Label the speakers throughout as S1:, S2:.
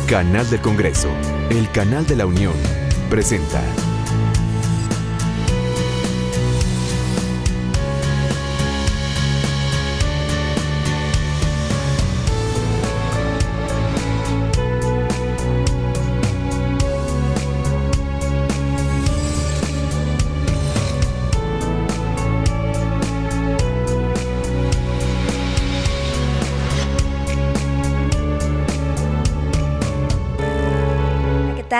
S1: Canal del Congreso, el canal de la Unión, presenta.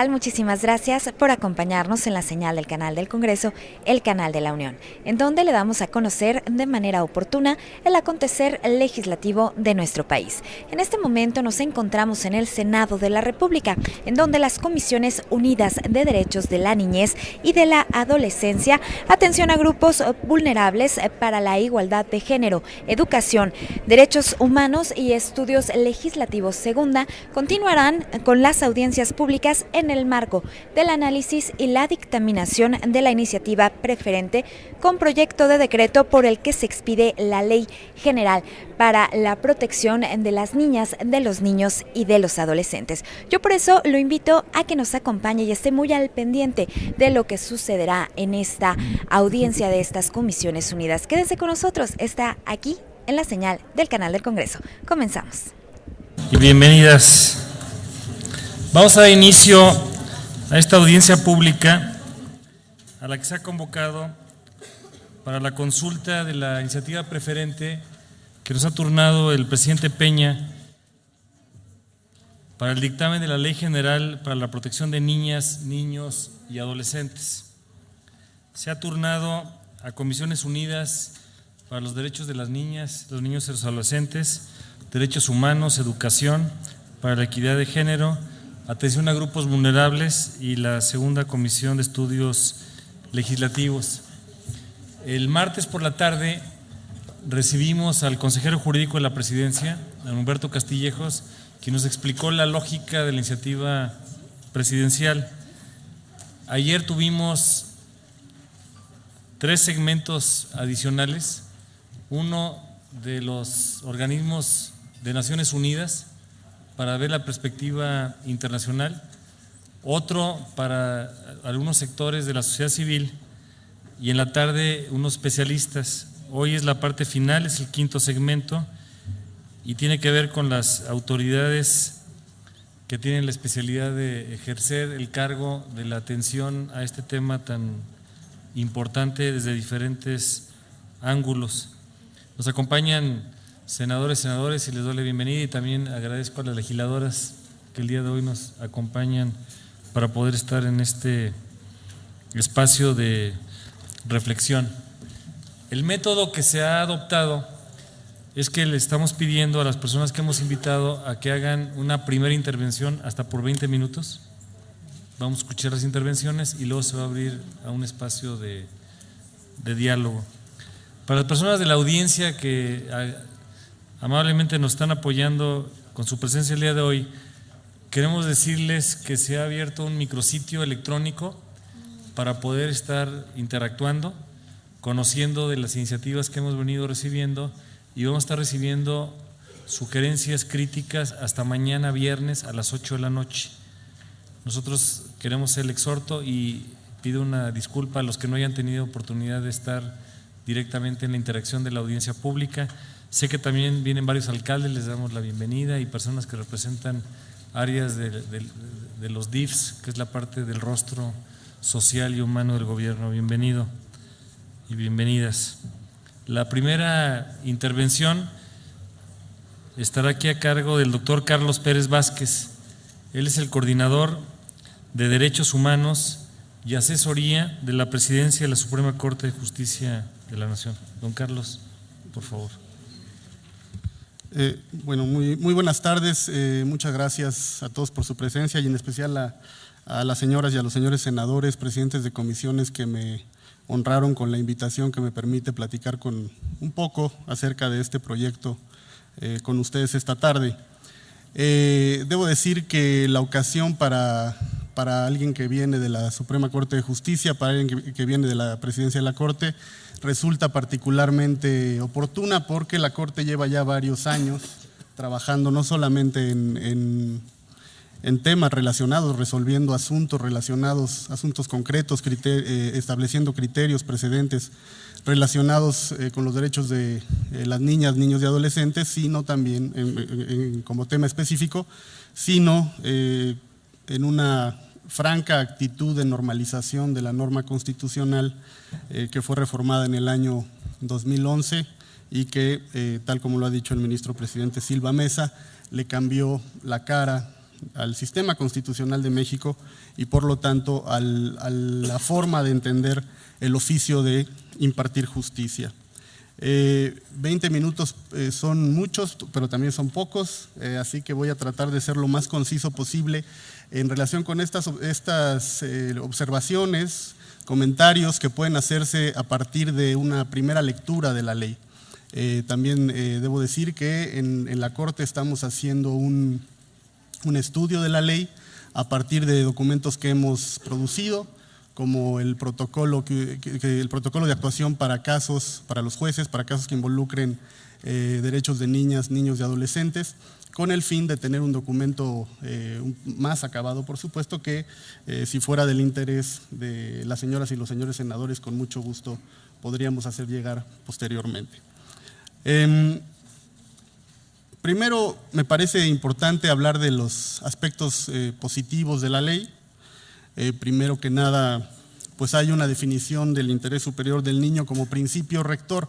S2: Muchísimas gracias por acompañarnos en la señal del canal del Congreso, el canal de la Unión, en donde le damos a conocer de manera oportuna el acontecer legislativo de nuestro país. En este momento nos encontramos en el Senado de la República, en donde las Comisiones Unidas de Derechos de la Niñez y de la Adolescencia, atención a grupos vulnerables para la igualdad de género, educación, derechos humanos y estudios legislativos segunda, continuarán con las audiencias públicas en el marco del análisis y la dictaminación de la iniciativa preferente con proyecto de decreto por el que se expide la Ley General para la protección de las niñas, de los niños y de los adolescentes. Yo por eso lo invito a que nos acompañe y esté muy al pendiente de lo que sucederá en esta audiencia de estas Comisiones Unidas. Quédese con nosotros, está aquí en la señal del canal del Congreso. Comenzamos.
S3: Y bienvenidas. Vamos a dar inicio a esta audiencia pública a la que se ha convocado para la consulta de la iniciativa preferente que nos ha turnado el presidente Peña para el dictamen de la Ley General para la protección de niñas, niños y adolescentes. Se ha turnado a Comisiones Unidas para los derechos de las niñas, los niños y los adolescentes, derechos humanos, educación, para la equidad de género, atención a grupos vulnerables y la segunda Comisión de Estudios Legislativos. El martes por la tarde recibimos al consejero jurídico de la Presidencia, don Humberto Castillejos, quien nos explicó la lógica de la iniciativa presidencial. Ayer tuvimos 3 segmentos adicionales, uno de los organismos de Naciones Unidas, para ver la perspectiva internacional, otro para algunos sectores de la sociedad civil y en la tarde unos especialistas. Hoy es la parte final, es el 5º segmento y tiene que ver con las autoridades que tienen la especialidad de ejercer el cargo de la atención a este tema tan importante desde diferentes ángulos. Nos acompañan senadores y les doy la bienvenida y también agradezco a las legisladoras que el día de hoy nos acompañan para poder estar en este espacio de reflexión. El método que se ha adoptado es que le estamos pidiendo a las personas que hemos invitado a que hagan una primera intervención hasta por 20 minutos. Vamos a escuchar las intervenciones y luego se va a abrir a un espacio de diálogo. Para las personas de la audiencia que amablemente nos están apoyando con su presencia el día de hoy, queremos decirles que se ha abierto un micrositio electrónico para poder estar interactuando, conociendo de las iniciativas que hemos venido recibiendo y vamos a estar recibiendo sugerencias, críticas hasta mañana viernes a las 8 de la noche. Nosotros queremos hacer el exhorto y pido una disculpa a los que no hayan tenido oportunidad de estar directamente en la interacción de la audiencia pública. Sé que también vienen varios alcaldes, les damos la bienvenida y personas que representan áreas de los DIFs, que es la parte del rostro social y humano del gobierno. Bienvenido y bienvenidas. La primera intervención estará aquí a cargo del doctor Carlos Pérez Vázquez. Él es el coordinador de Derechos Humanos y Asesoría de la Presidencia de la Suprema Corte de Justicia de la Nación. Don Carlos, por favor.
S4: Bueno, muy buenas tardes. Muchas gracias a todos por su presencia y en especial a las señoras y a los señores senadores, presidentes de comisiones que me honraron con la invitación que me permite platicar con un poco acerca de este proyecto con ustedes esta tarde. Debo decir que la ocasión para alguien que viene de la Suprema Corte de Justicia, para alguien que viene de la Presidencia de la Corte, resulta particularmente oportuna porque la Corte lleva ya varios años trabajando no solamente en en temas relacionados, resolviendo asuntos relacionados, asuntos concretos, estableciendo criterios, precedentes relacionados con los derechos de las niñas, niños y adolescentes, sino también como tema específico, sino en una franca actitud de normalización de la norma constitucional que fue reformada en el año 2011 y que, tal como lo ha dicho el ministro presidente Silva Mesa, le cambió la cara al sistema constitucional de México y por lo tanto a la forma de entender el oficio de impartir justicia. 20 minutos son muchos, pero también son pocos, así que voy a tratar de ser lo más conciso posible en relación con estas observaciones, comentarios que pueden hacerse a partir de una primera lectura de la ley. También debo decir que en la Corte estamos haciendo un estudio de la ley a partir de documentos que hemos producido, como el protocolo de actuación para casos, para los jueces, para casos que involucren derechos de niñas, niños y adolescentes, con el fin de tener un documento más acabado, por supuesto, que si fuera del interés de las señoras y los señores senadores, con mucho gusto podríamos hacer llegar posteriormente. Primero, me parece importante hablar de los aspectos positivos de la ley. Primero que nada, pues hay una definición del interés superior del niño como principio rector.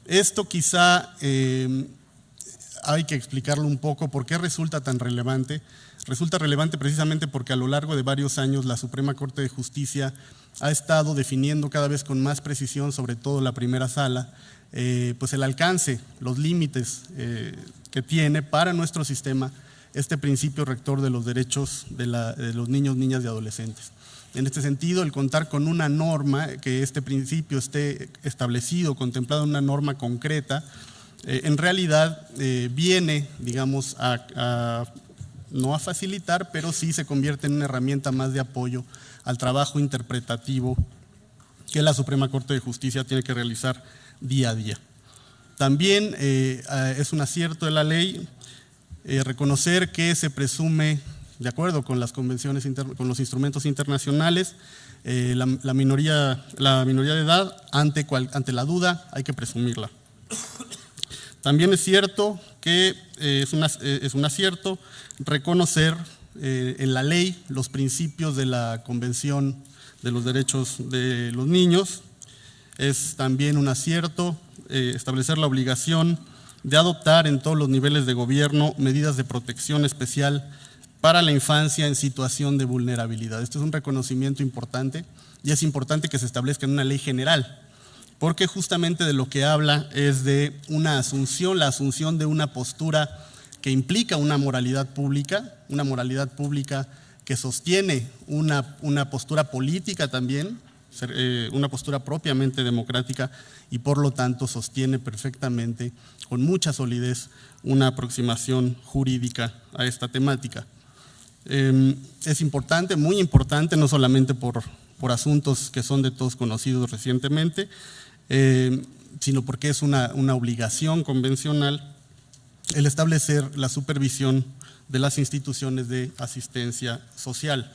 S4: Esto quizá hay que explicarlo un poco. ¿Por qué resulta tan relevante? Resulta relevante precisamente porque a lo largo de varios años la Suprema Corte de Justicia ha estado definiendo cada vez con más precisión, sobre todo la primera sala, pues el alcance, los límites que tiene para nuestro sistema este principio rector de los derechos de los niños, niñas y adolescentes. En este sentido, el contar con una norma, que este principio esté establecido, contemplado en una norma concreta, en realidad viene, digamos, no a facilitar, pero sí se convierte en una herramienta más de apoyo al trabajo interpretativo que la Suprema Corte de Justicia tiene que realizar día a día. También es un acierto de la ley reconocer que se presume, de acuerdo con las convenciones, con los instrumentos internacionales, la minoría de edad, ante la duda hay que presumirla. También es cierto que es un acierto reconocer en la ley los principios de la Convención de los Derechos de los Niños. Es también un acierto establecer la obligación de adoptar en todos los niveles de gobierno medidas de protección especial para la infancia en situación de vulnerabilidad. Esto es un reconocimiento importante y es importante que se establezca en una ley general, porque justamente de lo que habla es de una asunción, la asunción de una postura que implica una moralidad pública que sostiene una postura política también, una postura propiamente democrática y por lo tanto sostiene perfectamente, con mucha solidez, una aproximación jurídica a esta temática. Es importante, muy importante, no solamente por asuntos que son de todos conocidos recientemente, sino porque es una obligación convencional el establecer la supervisión de las instituciones de asistencia social.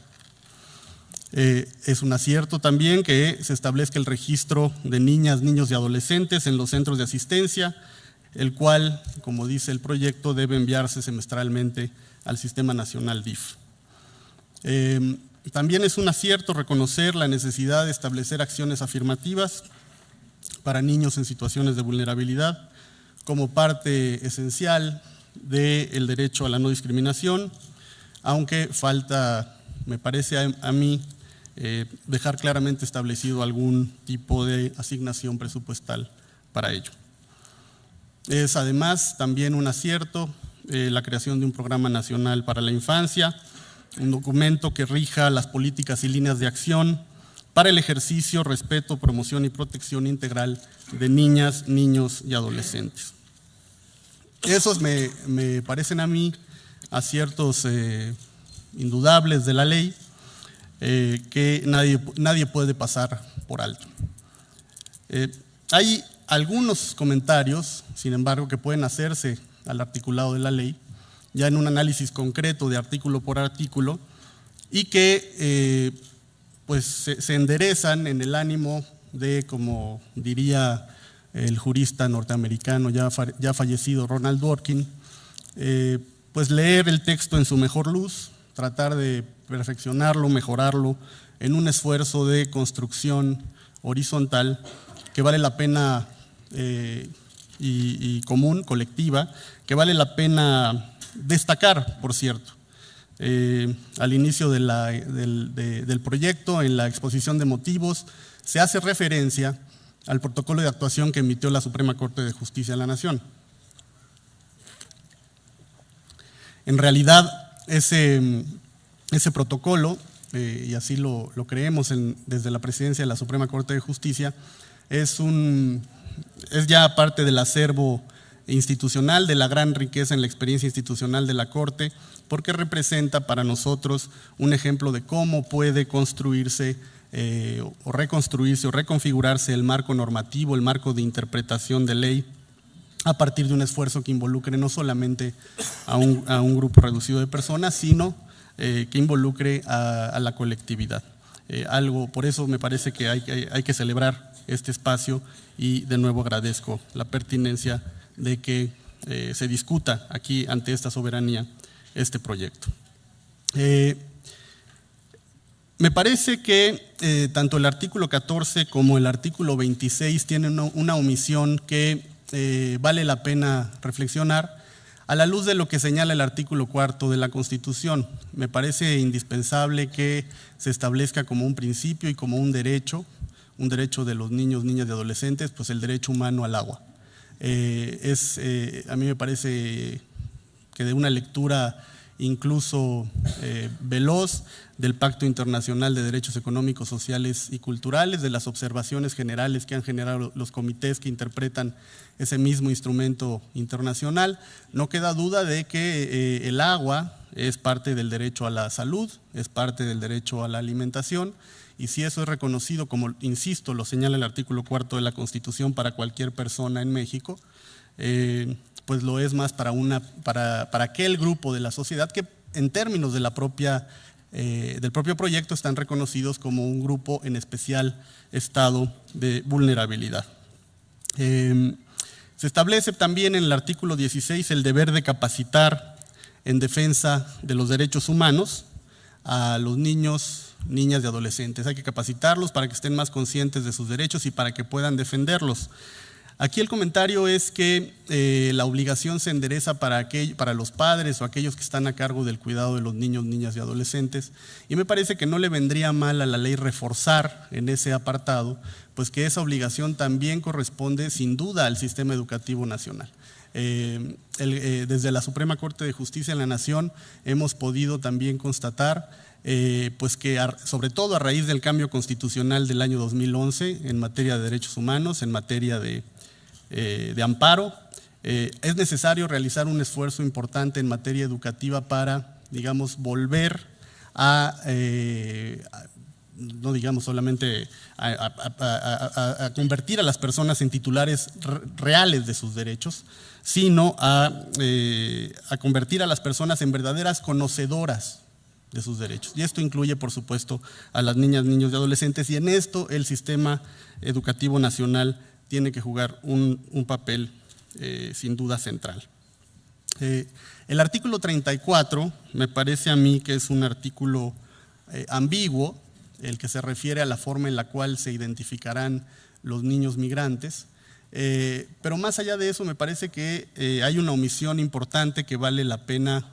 S4: Es un acierto también que se establezca el registro de niñas, niños y adolescentes en los centros de asistencia, el cual, como dice el proyecto, debe enviarse semestralmente al Sistema Nacional DIF. También es un acierto reconocer la necesidad de establecer acciones afirmativas para niños en situaciones de vulnerabilidad como parte esencial del derecho a la no discriminación, aunque falta, me parece a mí, dejar claramente establecido algún tipo de asignación presupuestal para ello. Es además también un acierto la creación de un programa nacional para la infancia, un documento que rija las políticas y líneas de acción para el ejercicio, respeto, promoción y protección integral de niñas, niños y adolescentes. Esos me parecen a mí aciertos indudables de la ley que nadie puede pasar por alto. Hay algunos comentarios, sin embargo, que pueden hacerse al articulado de la ley ya en un análisis concreto de artículo por artículo, y que pues se enderezan en el ánimo de, como diría el jurista norteamericano ya fallecido Ronald Dworkin, pues leer el texto en su mejor luz, tratar de perfeccionarlo, mejorarlo, en un esfuerzo de construcción horizontal que vale la pena y común, colectiva, que vale la pena destacar, por cierto. Al inicio del proyecto, en la exposición de motivos, se hace referencia al protocolo de actuación que emitió la Suprema Corte de Justicia de la Nación. En realidad, ese protocolo, y así lo creemos desde la presidencia de la Suprema Corte de Justicia, es ya parte del acervo institucional, de la gran riqueza en la experiencia institucional de la Corte, porque representa para nosotros un ejemplo de cómo puede construirse o reconstruirse o reconfigurarse el marco normativo, el marco de interpretación de ley, a partir de un esfuerzo que involucre no solamente a un grupo reducido de personas, sino que involucre a la colectividad. Por eso me parece que hay que celebrar este espacio, y de nuevo agradezco la pertinencia de que se discuta aquí ante esta soberanía este proyecto. Me parece que tanto el artículo 14 como el artículo 26 tienen una omisión que vale la pena reflexionar a la luz de lo que señala el artículo 4 de la Constitución. Me parece indispensable que se establezca como un principio y como un derecho de los niños, niñas y adolescentes, pues el derecho humano al agua. A mí me parece que de una lectura incluso veloz del Pacto Internacional de Derechos Económicos, Sociales y Culturales, de las observaciones generales que han generado los comités que interpretan ese mismo instrumento internacional, no queda duda de que el agua es parte del derecho a la salud, es parte del derecho a la alimentación, y si eso es reconocido, como insisto, lo señala el artículo 4 de la Constitución, para cualquier persona en México, pues lo es más para aquel grupo de la sociedad que en términos de del propio proyecto están reconocidos como un grupo en especial estado de vulnerabilidad. Se establece también en el artículo 16 el deber de capacitar en defensa de los derechos humanos a los niños, niñas y adolescentes. Hay que capacitarlos para que estén más conscientes de sus derechos y para que puedan defenderlos. Aquí el comentario es que la obligación se endereza para los padres o aquellos que están a cargo del cuidado de los niños, niñas y adolescentes, y me parece que no le vendría mal a la ley reforzar en ese apartado, pues que esa obligación también corresponde sin duda al sistema educativo nacional. Desde la Suprema Corte de Justicia de la Nación hemos podido también constatar pues que sobre todo a raíz del cambio constitucional del año 2011 en materia de derechos humanos, en materia de amparo, es necesario realizar un esfuerzo importante en materia educativa para, digamos, volver no digamos solamente a convertir a las personas en titulares reales de sus derechos, sino a convertir a las personas en verdaderas conocedoras de sus derechos. Y esto incluye, por supuesto, a las niñas, niños y adolescentes, y en esto el sistema educativo nacional tiene que jugar un papel sin duda central. El artículo 34 me parece a mí que es un artículo ambiguo, el que se refiere a la forma en la cual se identificarán los niños migrantes, pero más allá de eso me parece que hay una omisión importante que vale la pena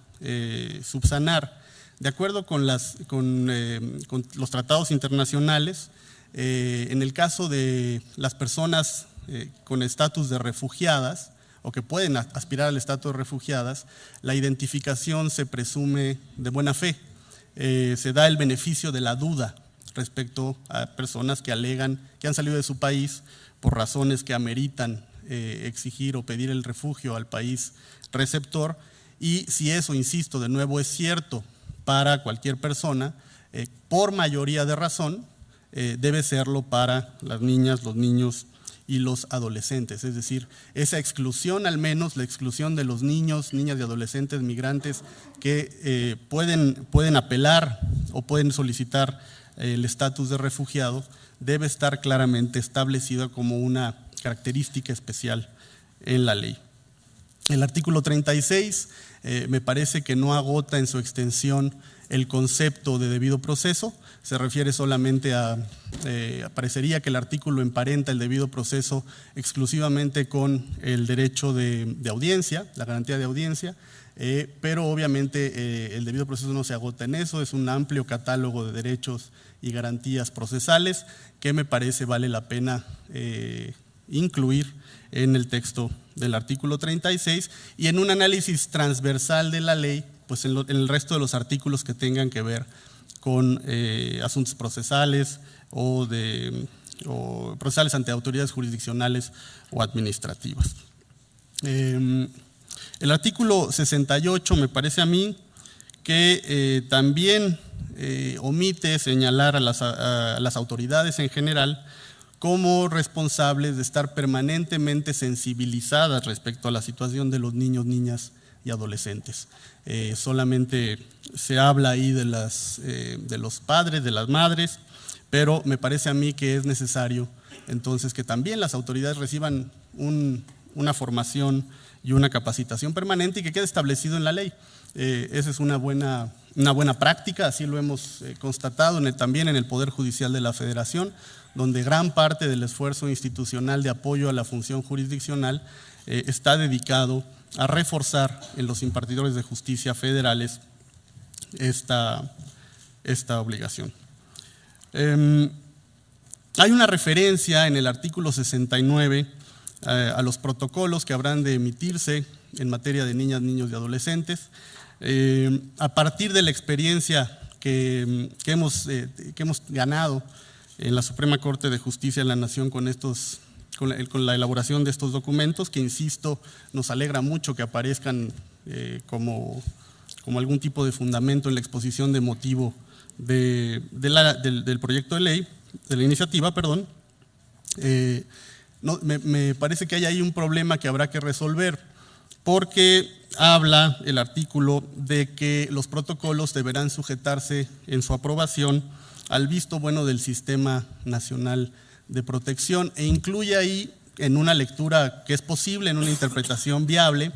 S4: subsanar. De acuerdo con los tratados internacionales, en el caso de las personas con estatus de refugiadas o que pueden aspirar al estatus de refugiadas, la identificación se presume de buena fe. Se da el beneficio de la duda respecto a personas que alegan que han salido de su país por razones que ameritan exigir o pedir el refugio al país receptor, y si eso, insisto, de nuevo es cierto para cualquier persona, por mayoría de razón, debe serlo para las niñas, los niños y los adolescentes, es decir, esa exclusión, al menos la exclusión de los niños, niñas y adolescentes migrantes que pueden apelar o pueden solicitar el estatus de refugiado, debe estar claramente establecida como una característica especial en la ley. El artículo 36 me parece que no agota en su extensión el concepto de debido proceso, se refiere solamente parecería que el artículo emparenta el debido proceso exclusivamente con el derecho de audiencia, la garantía de audiencia, pero obviamente el debido proceso no se agota en eso, es un amplio catálogo de derechos y garantías procesales que me parece vale la pena incluir en el texto del artículo 36 y en un análisis transversal de la ley, pues en el resto de los artículos que tengan que ver con asuntos procesales o procesales ante autoridades jurisdiccionales o administrativas. El artículo 68 me parece a mí que también omite señalar a las autoridades en general como responsables de estar permanentemente sensibilizadas respecto a la situación de los niños, niñas y adolescentes. Solamente se habla ahí de los padres, de las madres, pero me parece a mí que es necesario entonces que también las autoridades reciban una formación y una capacitación permanente y que quede establecido en la ley. Esa es una buena práctica, así lo hemos constatado también en el Poder Judicial de la Federación, donde gran parte del esfuerzo institucional de apoyo a la función jurisdiccional está dedicado a reforzar en los impartidores de justicia federales esta obligación. Hay una referencia en el artículo 69 a los protocolos que habrán de emitirse en materia de niñas, niños y adolescentes. A partir de la experiencia que hemos ganado en la Suprema Corte de Justicia de la Nación con la elaboración de estos documentos, que insisto, nos alegra mucho que aparezcan como algún tipo de fundamento en la exposición de motivo del proyecto de ley, de la iniciativa, perdón. Me parece que hay ahí un problema que habrá que resolver, porque habla el artículo de que los protocolos deberán sujetarse en su aprobación al visto bueno del Sistema Nacional de Protección e incluye ahí, en una lectura que es posible, en una interpretación viable,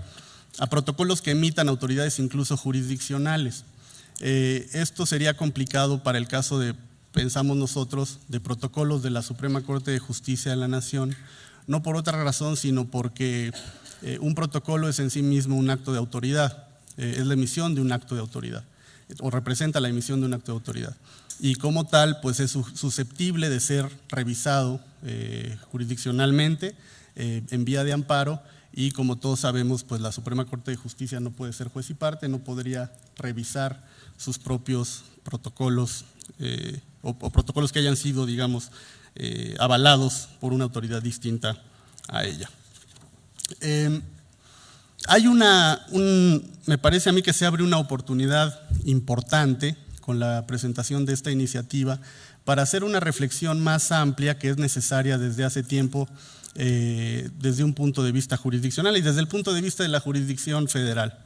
S4: a protocolos que emitan autoridades incluso jurisdiccionales. Esto sería complicado para el caso de, pensamos nosotros, de protocolos de la Suprema Corte de Justicia de la Nación, no por otra razón, sino porque un protocolo es en sí mismo un acto de autoridad, es la emisión de un acto de autoridad, o representa la emisión de un acto de autoridad. Y como tal, pues es susceptible de ser revisado jurisdiccionalmente en vía de amparo y como todos sabemos, pues la Suprema Corte de Justicia no puede ser juez y parte, no podría revisar sus propios protocolos o protocolos que hayan sido, digamos, avalados por una autoridad distinta a ella. Hay me parece a mí que se abre una oportunidad importante con la presentación de esta iniciativa para hacer una reflexión más amplia que es necesaria desde hace tiempo desde un punto de vista jurisdiccional y desde el punto de vista de la jurisdicción federal.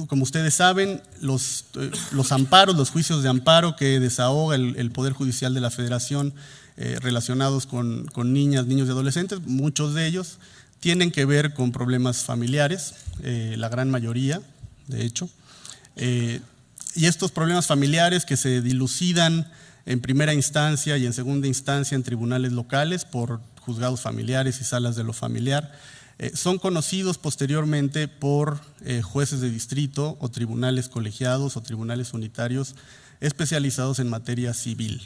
S4: Como ustedes saben, los amparos, los juicios de amparo que desahoga el Poder Judicial de la Federación relacionados con niñas, niños y adolescentes, muchos de ellos tienen que ver con problemas familiares, la gran mayoría, de hecho. Y estos problemas familiares que se dilucidan en primera instancia y en segunda instancia en tribunales locales por juzgados familiares y salas de lo familiar, son conocidos posteriormente por jueces de distrito o tribunales colegiados o tribunales unitarios especializados en materia civil.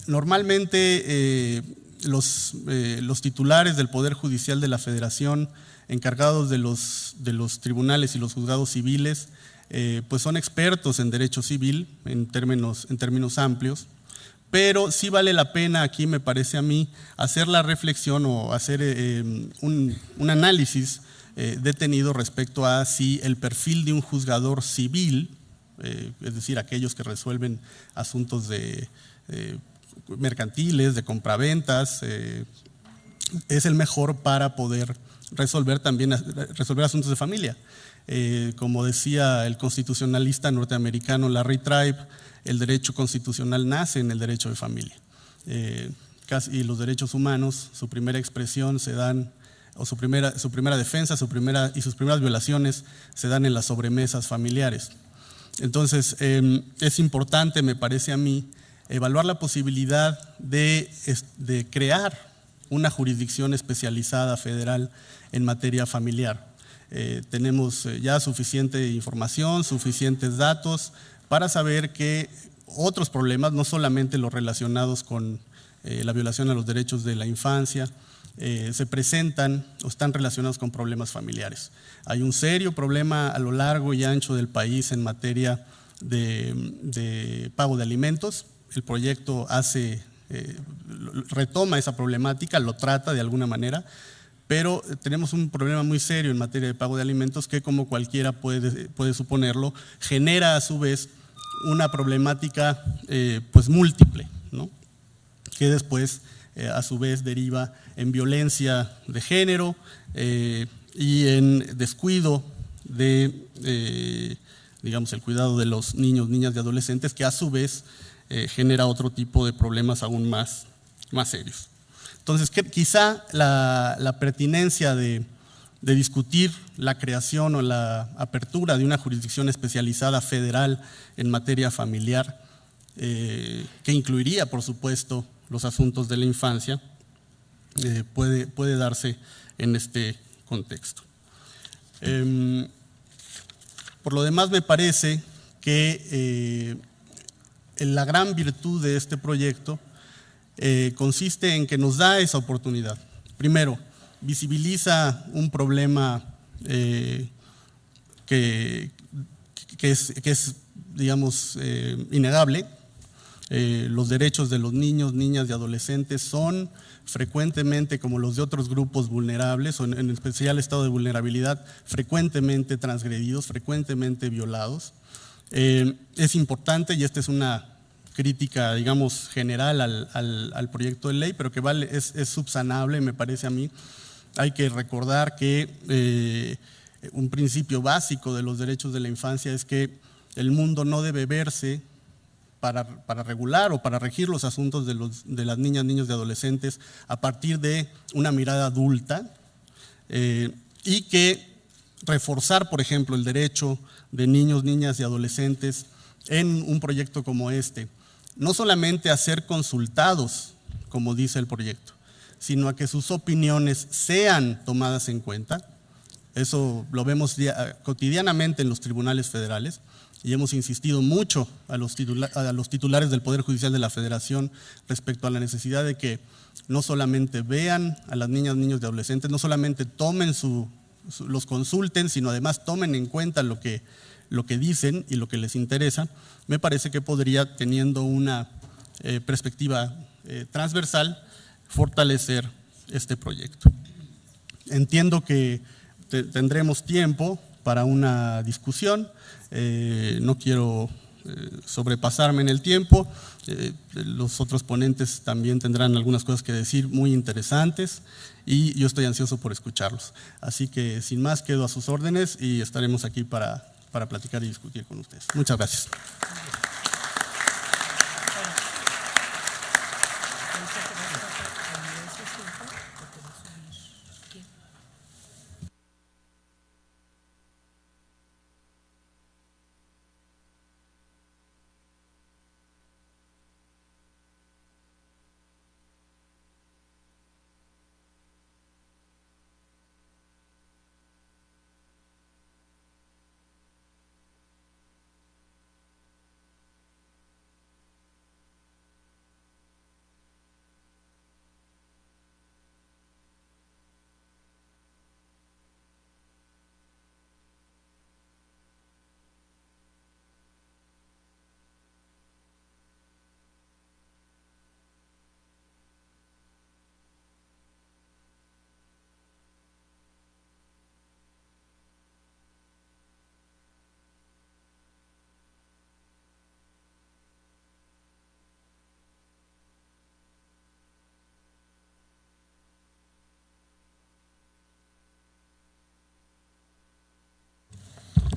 S4: Normalmente los titulares del Poder Judicial de la Federación encargados de los tribunales y los juzgados civiles pues son expertos en derecho civil en términos amplios, pero sí vale la pena aquí, me parece a mí, hacer la reflexión o hacer un análisis detenido respecto a si el perfil de un juzgador civil, es decir, aquellos que resuelven asuntos mercantiles, de compraventas, es el mejor para poder resolver asuntos de familia. Como decía el constitucionalista norteamericano Larry Tribe, el derecho constitucional nace en el derecho de familia. Y los derechos humanos, su primera expresión se dan, o su primera defensa, sus primeras violaciones se dan en las sobremesas familiares. Entonces, es importante, me parece a mí, evaluar la posibilidad de crear una jurisdicción especializada federal en materia familiar. Tenemos ya suficiente información, suficientes datos para saber que otros problemas, no solamente los relacionados con la violación a los derechos de la infancia, se presentan o están relacionados con problemas familiares. Hay un serio problema a lo largo y ancho del país en materia de pago de alimentos. El proyecto retoma esa problemática, lo trata de alguna manera, pero tenemos un problema muy serio en materia de pago de alimentos que, como cualquiera puede suponerlo, genera a su vez una problemática pues múltiple, ¿no? Que después a su vez deriva en violencia de género y en descuido de, digamos, el cuidado de los niños, niñas y adolescentes, que a su vez genera otro tipo de problemas aún más serios. Entonces, quizá la pertinencia de discutir la creación o la apertura de una jurisdicción especializada federal en materia familiar, que incluiría, por supuesto, los asuntos de la infancia, puede darse en este contexto. Por lo demás, me parece que la gran virtud de este proyecto consiste en que nos da esa oportunidad. Primero, visibiliza un problema que es, digamos, innegable. Los derechos de los niños, niñas y adolescentes son frecuentemente, como los de otros grupos vulnerables, o en especial estado de vulnerabilidad, frecuentemente transgredidos, frecuentemente violados. Es importante, y esta es una crítica, digamos, general al proyecto de ley, pero que es subsanable, me parece a mí. Hay que recordar que un principio básico de los derechos de la infancia es que el mundo no debe verse para regular o para regir los asuntos de las niñas, niños y adolescentes a partir de una mirada adulta, y que reforzar, por ejemplo, el derecho de niños, niñas y adolescentes en un proyecto como este, no solamente a ser consultados, como dice el proyecto, sino a que sus opiniones sean tomadas en cuenta. Eso lo vemos cotidianamente en los tribunales federales y hemos insistido mucho a los titulares del Poder Judicial de la Federación respecto a la necesidad de que no solamente vean a las niñas, niños y adolescentes, no solamente los consulten, sino además tomen en cuenta lo que dicen y lo que les interesa. Me parece que podría, teniendo una perspectiva transversal, fortalecer este proyecto. Entiendo que tendremos tiempo para una discusión. No quiero sobrepasarme en el tiempo. Los otros ponentes también tendrán algunas cosas que decir muy interesantes y yo estoy ansioso por escucharlos. Así que sin más, quedo a sus órdenes y estaremos aquí para platicar y discutir con ustedes. Muchas gracias.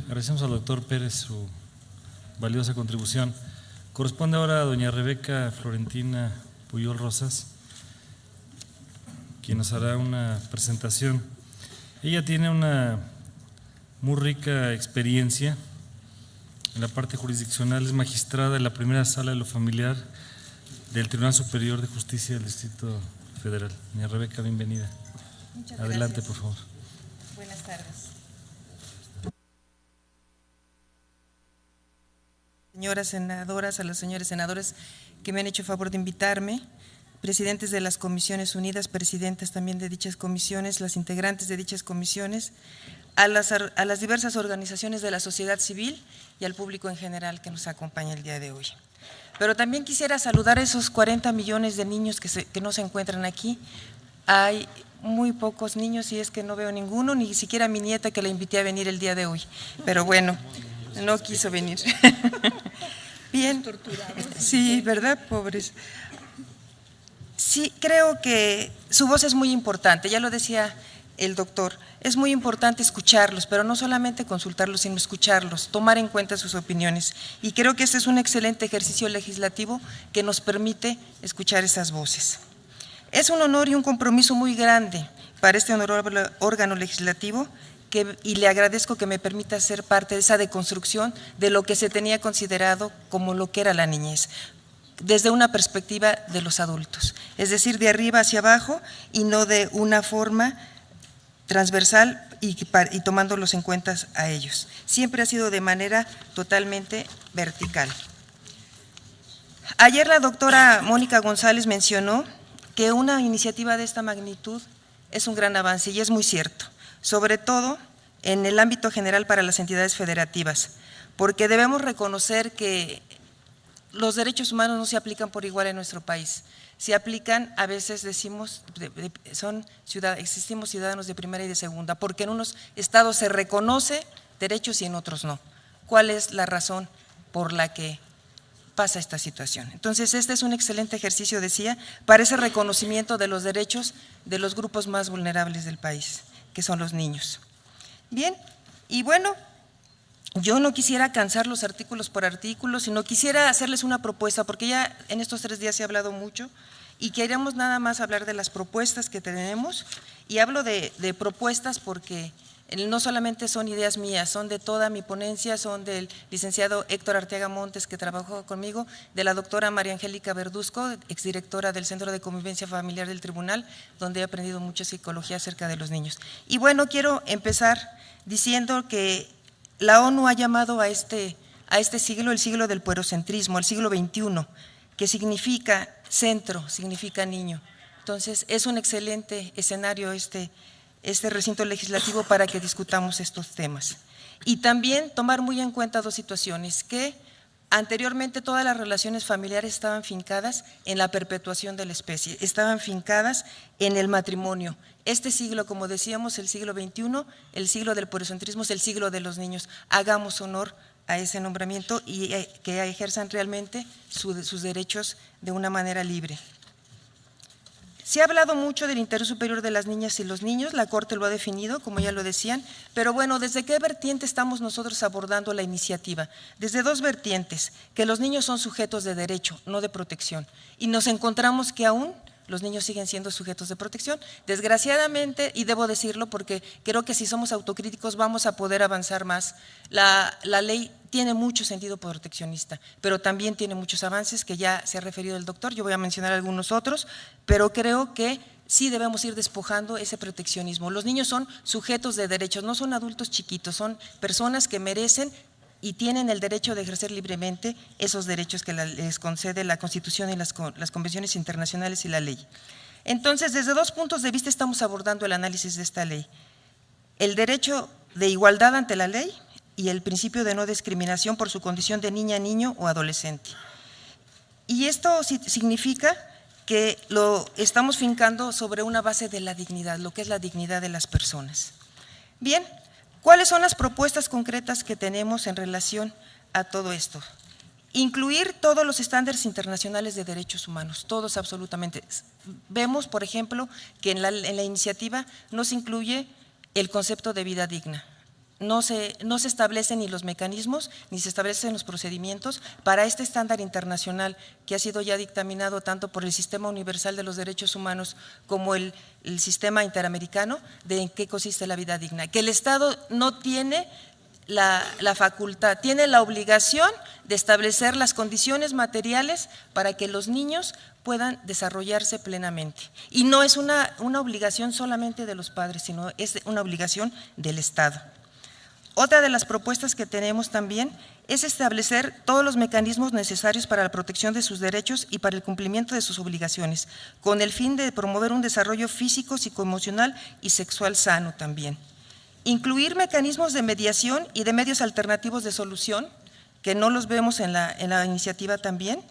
S3: Agradecemos al doctor Pérez su valiosa contribución. Corresponde ahora a doña Rebeca Florentina Puyol Rosas, quien nos hará una presentación. Ella tiene una muy rica experiencia en la parte jurisdiccional, es magistrada en la primera sala de lo familiar del Tribunal Superior de Justicia del Distrito Federal. Doña Rebeca, bienvenida.
S5: Muchas
S3: Adelante,
S5: gracias.
S3: por favor.
S5: Buenas tardes. Señoras senadoras, a los señores senadores que me han hecho favor de invitarme, presidentes de las Comisiones Unidas, presidentes también de dichas comisiones, las integrantes de dichas comisiones, a las diversas organizaciones de la sociedad civil y al público en general que nos acompaña el día de hoy. Pero también quisiera saludar a esos 40 millones de niños que no se encuentran aquí. Hay muy pocos niños y es que no veo ninguno, ni siquiera a mi nieta que la invité a venir el día de hoy, pero bueno, no quiso venir. Bien, sí, ¿verdad? Pobres. Sí, creo que su voz es muy importante, ya lo decía el doctor, es muy importante escucharlos, pero no solamente consultarlos, sino escucharlos, tomar en cuenta sus opiniones. Y creo que este es un excelente ejercicio legislativo que nos permite escuchar esas voces. Es un honor y un compromiso muy grande para este honorable órgano legislativo y le agradezco que me permita ser parte de esa deconstrucción de lo que se tenía considerado como lo que era la niñez, desde una perspectiva de los adultos, es decir, de arriba hacia abajo y no de una forma transversal y tomándolos en cuenta a ellos. Siempre ha sido de manera totalmente vertical. Ayer la doctora Mónica González mencionó que una iniciativa de esta magnitud es un gran avance y es muy cierto, sobre todo en el ámbito general para las entidades federativas, porque debemos reconocer que los derechos humanos no se aplican por igual en nuestro país. Se aplican, a veces decimos, existimos ciudadanos de primera y de segunda, porque en unos estados se reconoce derechos y en otros no. ¿Cuál es la razón por la que pasa esta situación? Entonces, este es un excelente ejercicio, decía, para ese reconocimiento de los derechos de los grupos más vulnerables del país, que son los niños. Bien, y bueno, yo no quisiera cansarlos artículos por artículo, sino quisiera hacerles una propuesta, porque ya en estos 3 días se ha hablado mucho y queremos nada más hablar de las propuestas que tenemos, y hablo de propuestas porque no solamente son ideas mías, son de toda mi ponencia, son del licenciado Héctor Arteaga Montes, que trabajó conmigo, de la doctora María Angélica Verduzco, exdirectora del Centro de Convivencia Familiar del Tribunal, donde he aprendido mucha psicología acerca de los niños. Y bueno, quiero empezar diciendo que la ONU ha llamado a este siglo el siglo del puerocentrismo, el siglo XXI, que significa centro, significa niño. Entonces, es un excelente escenario este recinto legislativo para que discutamos estos temas. Y también tomar muy en cuenta 2 situaciones, que anteriormente todas las relaciones familiares estaban fincadas en la perpetuación de la especie, estaban fincadas en el matrimonio. Este siglo, como decíamos, el siglo XXI, el siglo del puerocentrismo, es el siglo de los niños. Hagamos honor a ese nombramiento y que ejerzan realmente sus derechos de una manera libre. Se ha hablado mucho del interés superior de las niñas y los niños, la Corte lo ha definido, como ya lo decían, pero bueno, ¿desde qué vertiente estamos nosotros abordando la iniciativa? Desde 2 vertientes, que los niños son sujetos de derecho, no de protección, y nos encontramos que aún los niños siguen siendo sujetos de protección. Desgraciadamente, y debo decirlo porque creo que si somos autocríticos vamos a poder avanzar más, la ley tiene mucho sentido proteccionista, pero también tiene muchos avances que ya se ha referido el doctor, yo voy a mencionar algunos otros, pero creo que sí debemos ir despojando ese proteccionismo. Los niños son sujetos de derechos, no son adultos chiquitos, son personas que merecen y tienen el derecho de ejercer libremente esos derechos que les concede la Constitución y las convenciones internacionales y la ley. Entonces, desde 2 puntos de vista estamos abordando el análisis de esta ley. El derecho de igualdad ante la ley y el principio de no discriminación por su condición de niña, niño o adolescente. Y esto significa que lo estamos fincando sobre una base de la dignidad, lo que es la dignidad de las personas. Bien, ¿cuáles son las propuestas concretas que tenemos en relación a todo esto? Incluir todos los estándares internacionales de derechos humanos, todos absolutamente. Vemos, por ejemplo, que en la iniciativa no se incluye el concepto de vida digna. no se establecen ni los mecanismos ni se establecen los procedimientos para este estándar internacional que ha sido ya dictaminado tanto por el Sistema Universal de los Derechos Humanos como el Sistema Interamericano de en qué consiste la vida digna, que el Estado no tiene la facultad, tiene la obligación de establecer las condiciones materiales para que los niños puedan desarrollarse plenamente. Y no es una obligación solamente de los padres, sino es una obligación del Estado. Otra de las propuestas que tenemos también es establecer todos los mecanismos necesarios para la protección de sus derechos y para el cumplimiento de sus obligaciones, con el fin de promover un desarrollo físico, psicoemocional y sexual sano también. Incluir mecanismos de mediación y de medios alternativos de solución, que no los vemos en la iniciativa también,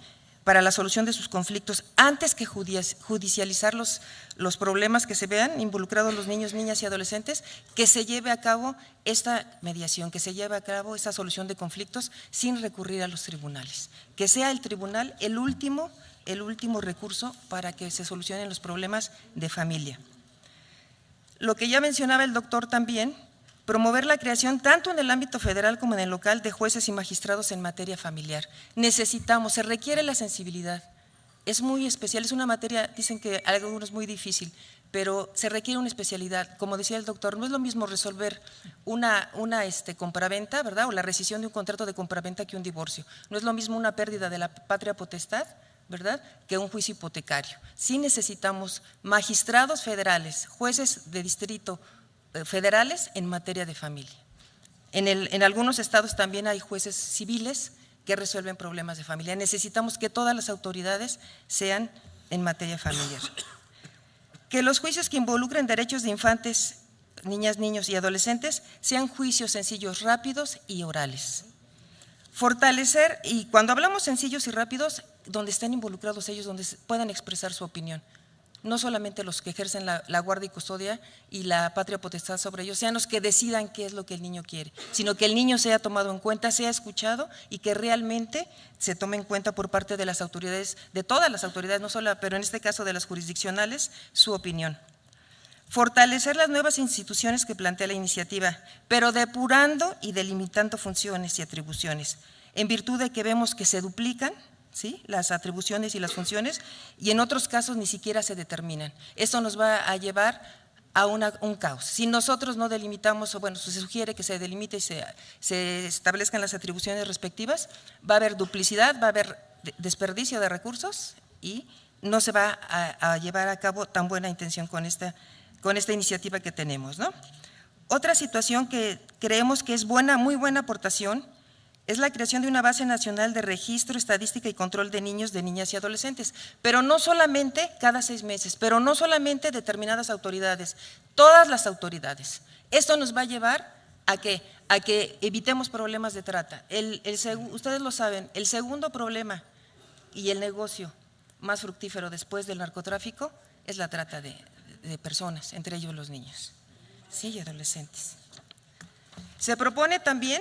S5: para la solución de sus conflictos, antes que judicializar los problemas que se vean involucrados los niños, niñas y adolescentes, que se lleve a cabo esta mediación, que se lleve a cabo esta solución de conflictos sin recurrir a los tribunales, que sea el tribunal el último recurso para que se solucionen los problemas de familia. Lo que ya mencionaba el doctor también, promover la creación tanto en el ámbito federal como en el local de jueces y magistrados en materia familiar. Se requiere la sensibilidad, es muy especial, es una materia, dicen que algunos es muy difícil, pero se requiere una especialidad. Como decía el doctor, no es lo mismo resolver una compraventa, ¿verdad?, o la rescisión de un contrato de compraventa que un divorcio. No es lo mismo una pérdida de la patria potestad, ¿verdad?, que un juicio hipotecario. Sí necesitamos magistrados federales, jueces de distrito federales en materia de familia. En algunos estados también hay jueces civiles que resuelven problemas de familia. Necesitamos que todas las autoridades sean en materia familiar. Que los juicios que involucren derechos de infantes, niñas, niños y adolescentes sean juicios sencillos, rápidos y orales. Fortalecer, y cuando hablamos sencillos y rápidos, donde estén involucrados ellos, donde puedan expresar su opinión. No solamente los que ejercen la guardia y custodia y la patria potestad sobre ellos, sean los que decidan qué es lo que el niño quiere, sino que el niño sea tomado en cuenta, sea escuchado y que realmente se tome en cuenta por parte de las autoridades, de todas las autoridades, no solo, pero en este caso de las jurisdiccionales, su opinión. Fortalecer las nuevas instituciones que plantea la iniciativa, pero depurando y delimitando funciones y atribuciones, en virtud de que vemos que se duplican, ¿sí?, las atribuciones y las funciones, y en otros casos ni siquiera se determinan. Esto nos va a llevar a un caos. Si nosotros no delimitamos, o bueno, se sugiere que se delimite y se establezcan las atribuciones respectivas, va a haber duplicidad, va a haber desperdicio de recursos y no se va a llevar a cabo tan buena intención con esta iniciativa que tenemos, ¿no? Otra situación que creemos que es muy buena aportación es la creación de una base nacional de registro, estadística y control de niños, de niñas y adolescentes, pero no solamente cada 6 meses, pero no solamente determinadas autoridades, todas las autoridades. Esto nos va a llevar a que evitemos problemas de trata. Ustedes lo saben, el segundo problema y el negocio más fructífero después del narcotráfico es la trata de personas, entre ellos los niños, sí, y adolescentes. Se propone también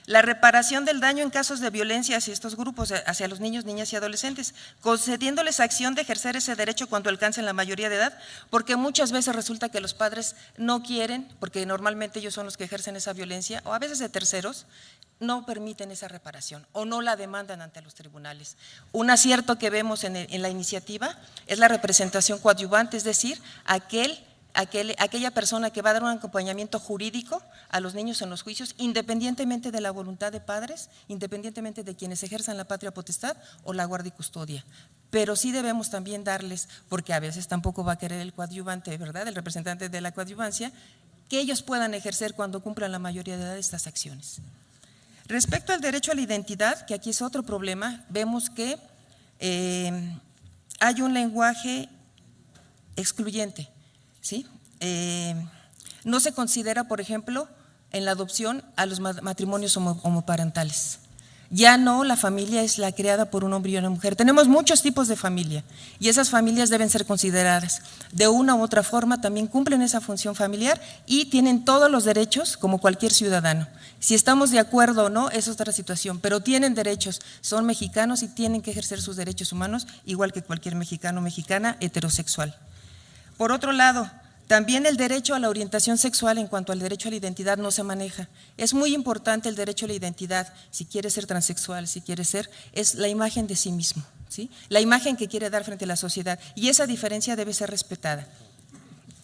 S5: la reparación del daño en casos de violencia hacia estos grupos, hacia los niños, niñas y adolescentes, concediéndoles acción de ejercer ese derecho cuando alcancen la mayoría de edad, porque muchas veces resulta que los padres no quieren, porque normalmente ellos son los que ejercen esa violencia, o a veces de terceros, no permiten esa reparación o no la demandan ante los tribunales. Un acierto que vemos en la iniciativa es la representación coadyuvante, es decir, aquella persona que va a dar un acompañamiento jurídico a los niños en los juicios, independientemente de la voluntad de padres, independientemente de quienes ejerzan la patria potestad o la guardia y custodia. Pero sí debemos también darles, porque a veces tampoco va a querer el coadyuvante, ¿verdad?, el representante de la coadyuvancia, que ellos puedan ejercer cuando cumplan la mayoría de edad estas acciones. Respecto al derecho a la identidad, que aquí es otro problema, vemos que hay un lenguaje excluyente. ¿Sí? No se considera, por ejemplo, en la adopción a los matrimonios homoparentales. Ya no, la familia es la creada por un hombre y una mujer. Tenemos muchos tipos de familia y esas familias deben ser consideradas. De una u otra forma también cumplen esa función familiar y tienen todos los derechos como cualquier ciudadano. Si estamos de acuerdo o no, es otra situación, pero tienen derechos, son mexicanos y tienen que ejercer sus derechos humanos igual que cualquier mexicano o mexicana heterosexual. Por otro lado, También el derecho a la orientación sexual en cuanto al derecho a la identidad no se maneja. Es muy importante el derecho a la identidad, si quiere ser transexual, si quiere ser, es la imagen de sí mismo, ¿sí? La imagen que quiere dar frente a la sociedad, y esa diferencia debe ser respetada.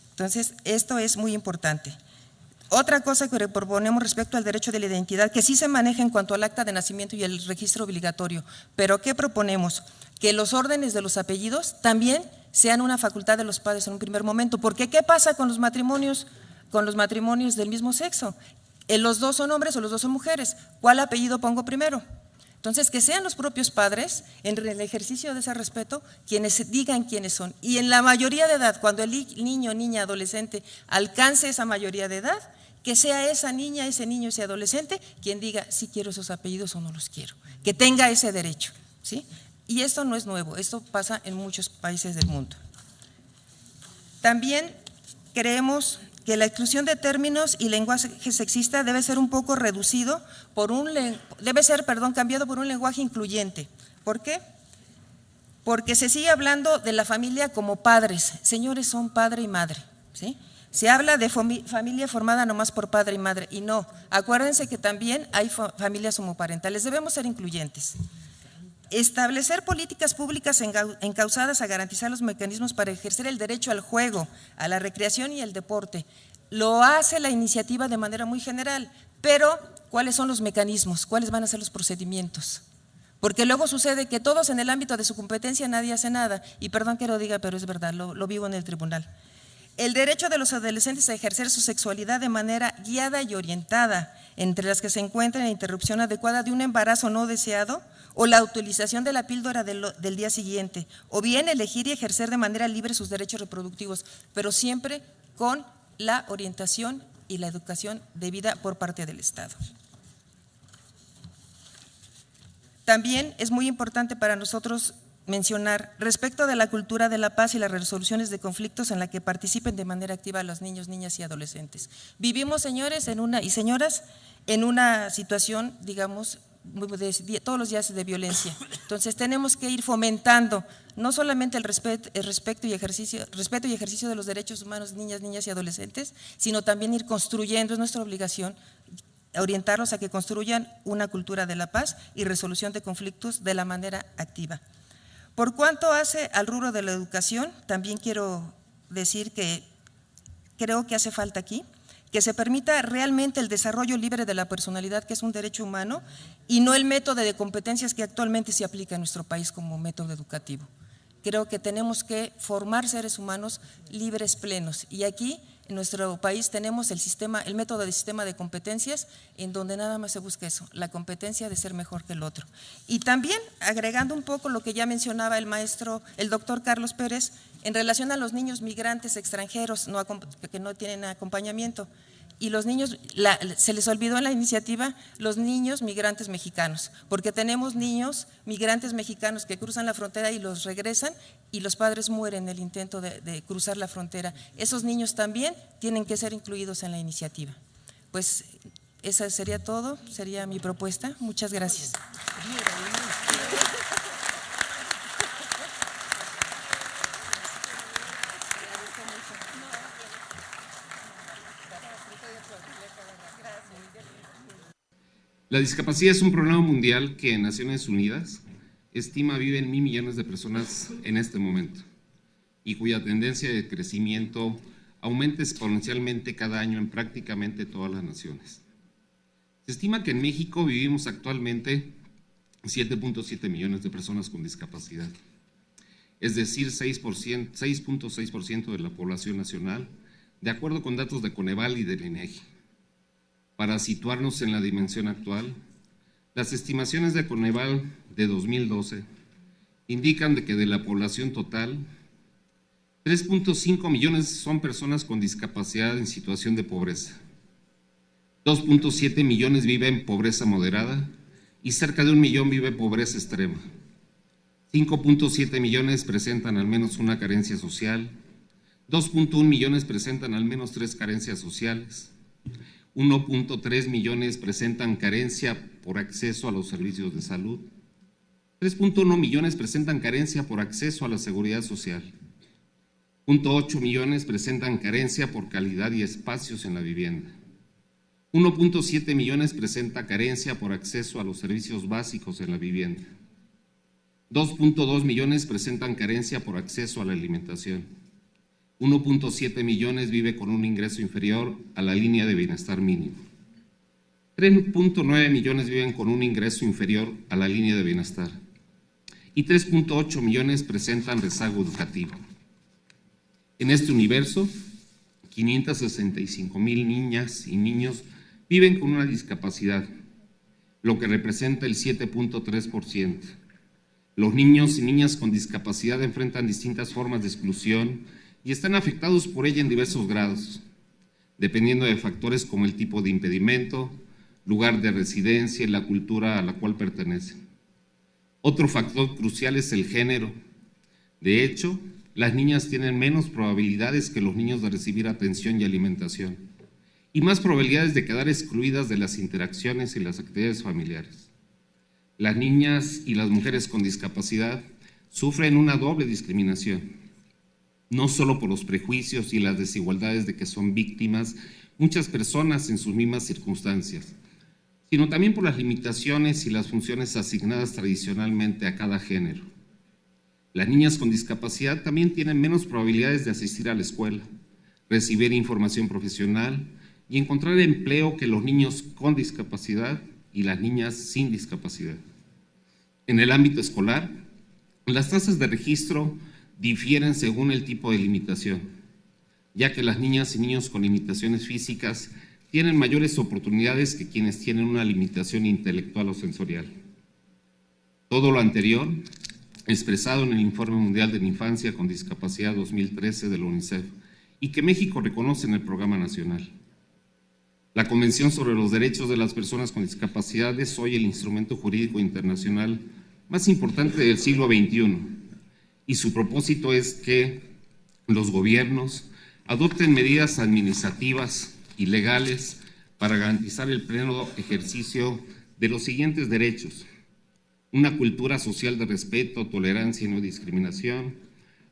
S5: Entonces, esto es muy importante. Otra cosa que proponemos respecto al derecho de la identidad, que sí se maneja en cuanto al acta de nacimiento y el registro obligatorio, pero ¿qué proponemos? Que los órdenes de los apellidos también sean una facultad de los padres en un primer momento, porque ¿qué pasa con los matrimonios del mismo sexo? ¿Los dos son hombres o los dos son mujeres? ¿Cuál apellido pongo primero? Entonces, que sean los propios padres, en el ejercicio de ese respeto, quienes digan quiénes son. Y en la mayoría de edad, cuando el niño, niña, adolescente alcance esa mayoría de edad, que sea esa niña, ese niño, ese adolescente, quien diga si quiero esos apellidos o no los quiero, que tenga ese derecho, ¿sí? Y esto no es nuevo, esto pasa en muchos países del mundo. También creemos que la exclusión de términos y lenguaje sexista debe ser un poco reducido cambiado por un lenguaje incluyente. ¿Por qué? Porque se sigue hablando de la familia como padres. Señores, son padre y madre, ¿sí? Se habla de familia formada nomás por padre y madre, y no. Acuérdense que también hay familias homoparentales, debemos ser incluyentes. Establecer políticas públicas encausadas a garantizar los mecanismos para ejercer el derecho al juego, a la recreación y el deporte. Lo hace la iniciativa de manera muy general, pero ¿cuáles son los mecanismos? ¿Cuáles van a ser los procedimientos? Porque luego sucede que todos en el ámbito de su competencia nadie hace nada, y perdón que lo diga, pero es verdad, lo vivo en el tribunal. El derecho de los adolescentes a ejercer su sexualidad de manera guiada y orientada, entre las que se encuentran la interrupción adecuada de un embarazo no deseado o la utilización de la píldora del día siguiente, o bien elegir y ejercer de manera libre sus derechos reproductivos, pero siempre con la orientación y la educación debida por parte del Estado. También es muy importante para nosotros mencionar respecto de la cultura de la paz y las resoluciones de conflictos en la que participen de manera activa los niños, niñas y adolescentes. Vivimos, señores y señoras, en una situación, digamos, todos los días de violencia. Entonces tenemos que ir fomentando no solamente el respeto y ejercicio de los derechos humanos de niñas y adolescentes, sino también ir construyendo, es nuestra obligación, orientarlos a que construyan una cultura de la paz y resolución de conflictos de la manera activa. Por cuanto hace al rubro de la educación, también quiero decir que creo que hace falta aquí que se permita realmente el desarrollo libre de la personalidad, que es un derecho humano, y no el método de competencias que actualmente se aplica en nuestro país como método educativo. Creo que tenemos que formar seres humanos libres, plenos, y aquí en nuestro país tenemos el método de sistema de competencias, en donde nada más se busca eso, la competencia de ser mejor que el otro. Y también, agregando un poco lo que ya mencionaba el doctor Carlos Pérez, en relación a los niños migrantes extranjeros que no tienen acompañamiento, y los niños, se les olvidó en la iniciativa los niños migrantes mexicanos, porque tenemos niños migrantes mexicanos que cruzan la frontera y los regresan y los padres mueren en el intento de cruzar la frontera. Esos niños también tienen que ser incluidos en la iniciativa. Pues eso sería todo, sería mi propuesta. Muchas gracias.
S6: La discapacidad es un problema mundial que Naciones Unidas estima viven 1.000 millones de personas en este momento y cuya tendencia de crecimiento aumenta exponencialmente cada año en prácticamente todas las naciones. Se estima que en México vivimos actualmente 7.7 millones de personas con discapacidad, es decir, 6.6% de la población nacional, de acuerdo con datos de Coneval y del INEGI. Para situarnos en la dimensión actual, las estimaciones de Coneval de 2012 indican de que de la población total, 3.5 millones son personas con discapacidad en situación de pobreza, 2.7 millones viven en pobreza moderada y cerca de 1 millón vive en pobreza extrema. 5.7 millones presentan al menos una carencia social, 2.1 millones presentan al menos 3 carencias sociales, 1.3 millones presentan carencia por acceso a los servicios de salud, 3.1 millones presentan carencia por acceso a la seguridad social, .8 millones presentan carencia por calidad y espacios en la vivienda. 1.7 millones presenta carencia por acceso a los servicios básicos en la vivienda. 2.2 millones presentan carencia por acceso a la alimentación. 1.7 millones vive con un ingreso inferior a la línea de bienestar mínimo. 3.9 millones viven con un ingreso inferior a la línea de bienestar. Y 3.8 millones presentan rezago educativo. En este universo, 565,000 niñas y niños viven con una discapacidad, lo que representa el 7.3%. Los niños y niñas con discapacidad enfrentan distintas formas de exclusión y están afectados por ella en diversos grados, dependiendo de factores como el tipo de impedimento, lugar de residencia y la cultura a la cual pertenecen. Otro factor crucial es el género. De hecho, las niñas tienen menos probabilidades que los niños de recibir atención y alimentación, y más probabilidades de quedar excluidas de las interacciones y las actividades familiares. Las niñas y las mujeres con discapacidad sufren una doble discriminación, no solo por los prejuicios y las desigualdades de que son víctimas muchas personas en sus mismas circunstancias, sino también por las limitaciones y las funciones asignadas tradicionalmente a cada género. Las niñas con discapacidad también tienen menos probabilidades de asistir a la escuela, recibir información profesional y encontrar empleo que los niños con discapacidad y las niñas sin discapacidad. En el ámbito escolar, las tasas de registro difieren según el tipo de limitación, ya que las niñas y niños con limitaciones físicas tienen mayores oportunidades que quienes tienen una limitación intelectual o sensorial. Todo lo anterior, expresado en el Informe Mundial de la Infancia con Discapacidad 2013 de la UNICEF y que México reconoce en el Programa Nacional. La Convención sobre los Derechos de las Personas con Discapacidad es hoy el instrumento jurídico internacional más importante del siglo XXI y su propósito es que los gobiernos adopten medidas administrativas y legales para garantizar el pleno ejercicio de los siguientes derechos: una cultura social de respeto, tolerancia y no discriminación,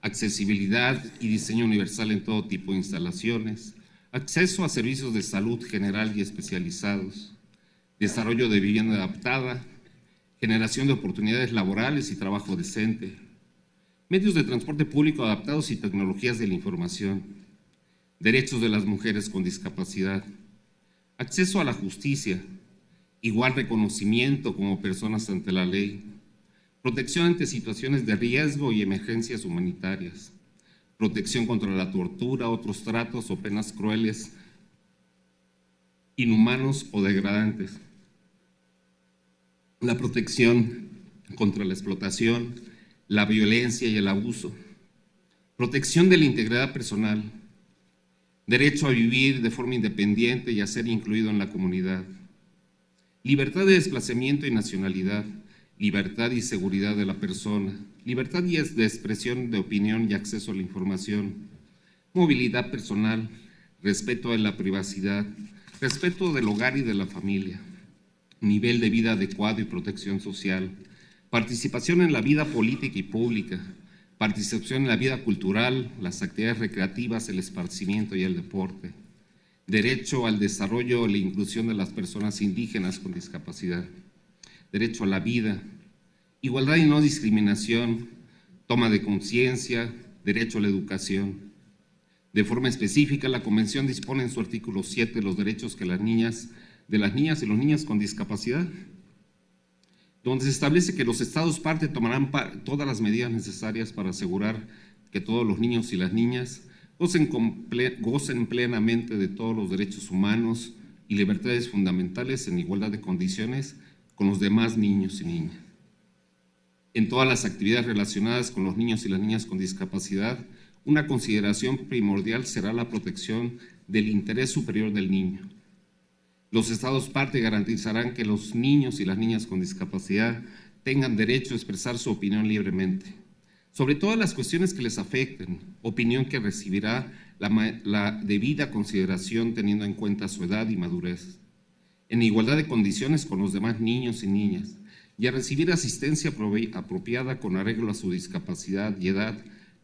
S6: accesibilidad y diseño universal en todo tipo de instalaciones, acceso a servicios de salud general y especializados, desarrollo de vivienda adaptada, generación de oportunidades laborales y trabajo decente, medios de transporte público adaptados y tecnologías de la información, derechos de las mujeres con discapacidad, acceso a la justicia, igual reconocimiento como personas ante la ley, protección ante situaciones de riesgo y emergencias humanitarias, protección contra la tortura, otros tratos o penas crueles, inhumanos o degradantes, la protección contra la explotación, la violencia y el abuso, protección de la integridad personal, derecho a vivir de forma independiente y a ser incluido en la comunidad, libertad de desplazamiento y nacionalidad, libertad y seguridad de la persona, libertad de expresión de opinión y acceso a la información, movilidad personal, respeto de la privacidad, respeto del hogar y de la familia, nivel de vida adecuado y protección social, participación en la vida política y pública, participación en la vida cultural, las actividades recreativas, el esparcimiento y el deporte, derecho al desarrollo y la inclusión de las personas indígenas con discapacidad, derecho a la vida, igualdad y no discriminación, toma de conciencia, derecho a la educación. De forma específica, la Convención dispone en su artículo 7 los derechos de las niñas y los niños con discapacidad, donde se establece que los Estados parte tomarán todas las medidas necesarias para asegurar que todos los niños y las niñas gocen plenamente de todos los derechos humanos y libertades fundamentales en igualdad de condiciones con los demás niños y niñas. En todas las actividades relacionadas con los niños y las niñas con discapacidad, una consideración primordial será la protección del interés superior del niño. Los Estados parte garantizarán que los niños y las niñas con discapacidad tengan derecho a expresar su opinión libremente, sobre todas las cuestiones que les afecten, opinión que recibirá la debida consideración teniendo en cuenta su edad y madurez, en igualdad de condiciones con los demás niños y niñas, y a recibir asistencia apropiada con arreglo a su discapacidad y edad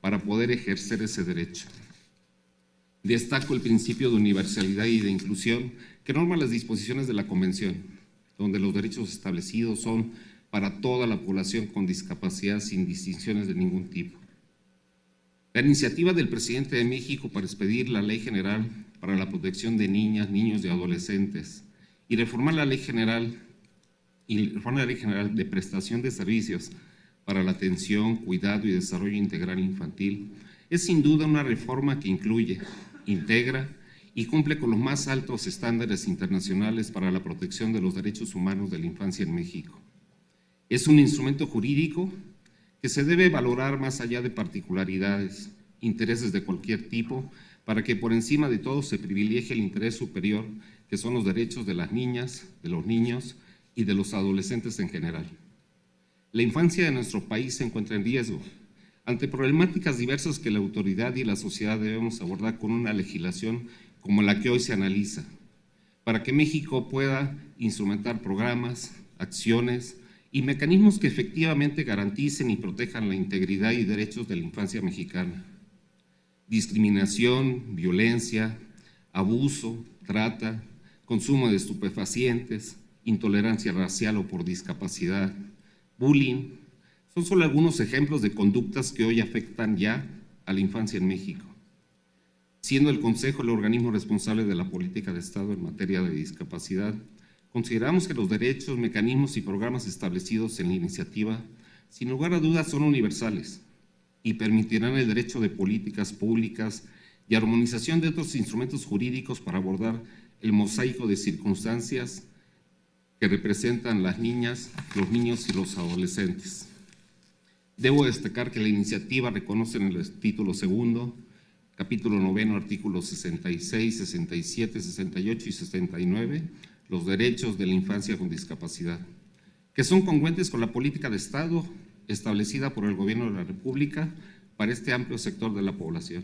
S6: para poder ejercer ese derecho. Destaco el principio de universalidad y de inclusión que norma las disposiciones de la Convención, donde los derechos establecidos son para toda la población con discapacidad sin distinciones de ningún tipo. La iniciativa del presidente de México para expedir la Ley General para la Protección de Niñas, Niños y Adolescentes y reformar la Ley General de Prestación de Servicios para la Atención, Cuidado y Desarrollo Integral Infantil es sin duda una reforma que incluye, integra y cumple con los más altos estándares internacionales para la protección de los derechos humanos de la infancia en México. Es un instrumento jurídico que se debe valorar más allá de particularidades, intereses de cualquier tipo, para que por encima de todo se privilegie el interés superior, que son los derechos de las niñas, de los niños y de los adolescentes en general. La infancia de nuestro país se encuentra en riesgo, ante problemáticas diversas que la autoridad y la sociedad debemos abordar con una legislación como la que hoy se analiza, para que México pueda instrumentar programas, acciones y mecanismos que efectivamente garanticen y protejan la integridad y derechos de la infancia mexicana. Discriminación, violencia, abuso, trata, consumo de estupefacientes, intolerancia racial o por discapacidad, bullying, son solo algunos ejemplos de conductas que hoy afectan ya a la infancia en México. Siendo el Consejo el organismo responsable de la política de Estado en materia de discapacidad, consideramos que los derechos, mecanismos y programas establecidos en la iniciativa, sin lugar a dudas, son universales y permitirán el derecho de políticas públicas y armonización de otros instrumentos jurídicos para abordar el mosaico de circunstancias que representan las niñas, los niños y los adolescentes. Debo destacar que la iniciativa reconoce en el título segundo, capítulo 9, artículos 66, 67, 68 y 69, los derechos de la infancia con discapacidad, que son congruentes con la política de Estado establecida por el Gobierno de la República para este amplio sector de la población.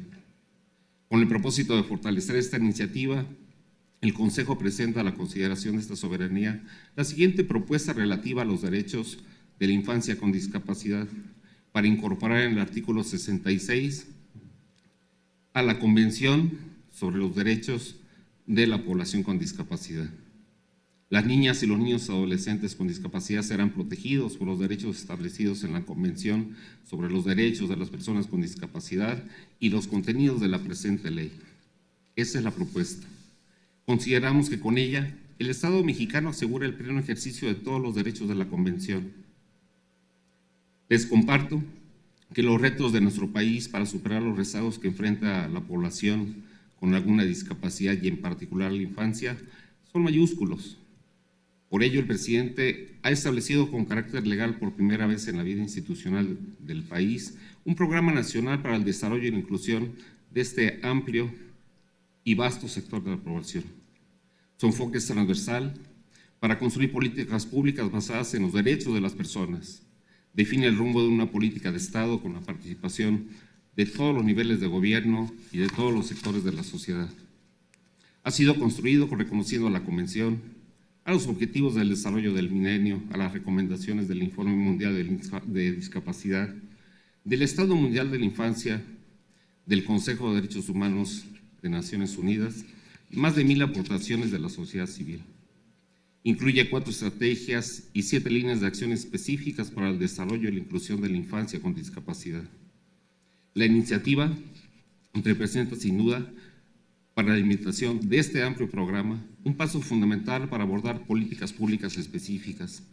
S6: Con el propósito de fortalecer esta iniciativa, el Consejo presenta a la consideración de esta soberanía la siguiente propuesta relativa a los derechos de la infancia con discapacidad, para incorporar en el artículo 66 a la Convención sobre los Derechos de la Población con Discapacidad. Las niñas y los niños adolescentes con discapacidad serán protegidos por los derechos establecidos en la Convención sobre los Derechos de las Personas con Discapacidad y los contenidos de la presente ley. Esa es la propuesta. Consideramos que con ella el Estado mexicano asegura el pleno ejercicio de todos los derechos de la Convención. Les comparto que los retos de nuestro país para superar los rezagos que enfrenta la población con alguna discapacidad y en particular la infancia son mayúsculos. Por ello, el presidente ha establecido con carácter legal por primera vez en la vida institucional del país un programa nacional para el desarrollo y la inclusión de este amplio y vasto sector de la población. Su enfoque es transversal para construir políticas públicas basadas en los derechos de las personas. Define el rumbo de una política de Estado con la participación de todos los niveles de gobierno y de todos los sectores de la sociedad. Ha sido construido reconociendo a la Convención, a los objetivos del desarrollo del milenio, a las recomendaciones del Informe Mundial de Discapacidad, del Estado Mundial de la Infancia, del Consejo de Derechos Humanos de Naciones Unidas y más de 1000 aportaciones de la sociedad civil. Incluye 4 estrategias y 7 líneas de acción específicas para el desarrollo y la inclusión de la infancia con discapacidad. La iniciativa representa sin duda para la implementación de este amplio programa un paso fundamental para abordar políticas públicas específicas,